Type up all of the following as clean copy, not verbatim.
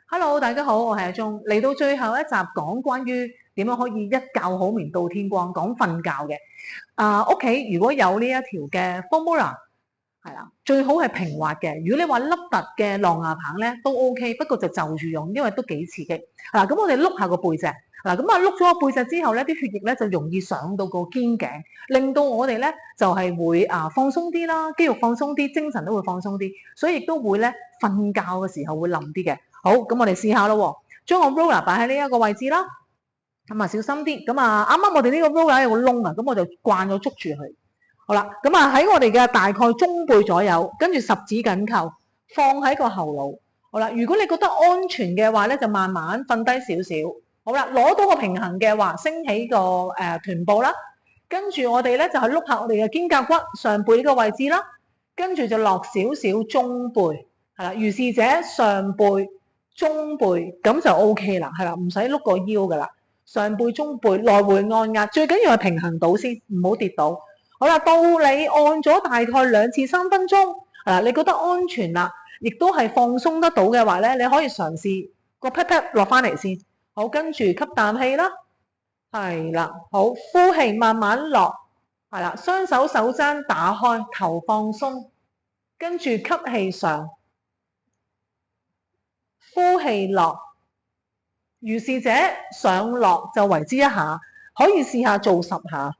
Hello，大家好，我係阿鐘，嚟到最後一集講關於點樣可以一覺好眠到天光，講瞓覺嘅。屋企如果有呢一條嘅 formula，係啦，最好係平滑嘅。如果你話凹凸嘅狼牙棒咧都 OK，不過就住用，因為都幾刺激。嗱，咁我哋碌下個背脊，嗱，咁碌咗個背脊之後咧，啲血液咧就容易上到個肩頸，令到我哋咧就係會放鬆啲啦，肌肉放鬆啲，精神都會放鬆啲，所以亦都會咧瞓覺嘅時候會冧啲嘅。好，咁我哋試下咯，將個 roller 擺喺呢一個位置啦，咁小心啲。咁啱啱我哋呢個 roller 有個窿啊，咁我就慣咗捉住佢。好啦，咁喺我哋嘅大概中背左右，跟住十指緊扣，放喺個後腦。好啦，如果你覺得安全嘅話咧，就慢慢瞓低少少。好啦，攞到個平衡嘅話，升起個臀部啦，跟住我哋咧就係碌下我哋嘅肩胛骨上背呢個位置啦，跟住就落少少中背，係啦，如是者上背、中背咁就 OK 啦，係啦，唔使碌個腰噶啦，上背、中背來回按壓，最緊要係平衡到先，唔好跌倒。好啦，到你按咗大概2至3分鐘，你覺得安全啦，亦都係放鬆得到嘅話咧，你可以嘗試個 pat pat 落翻嚟先。好，跟住吸啖氣啦，係啦，好，呼氣慢慢落，係啦，雙手手踭打開，頭放鬆，跟住吸氣上，呼氣落，如是者上落就為之一下，可以試下做10下。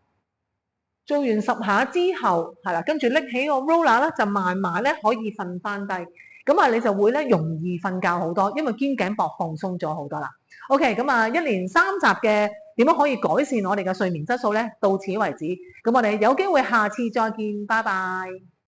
做完10下之後，係啦，跟住拎起個 roller 啦，就慢慢咧可以瞓翻低。咁你就會咧容易瞓覺好多，因為肩頸膊放鬆咗好多啦。OK，咁一連3集嘅點樣可以改善我哋嘅睡眠質素咧，到此為止。咁我哋有機會下次再見，拜拜。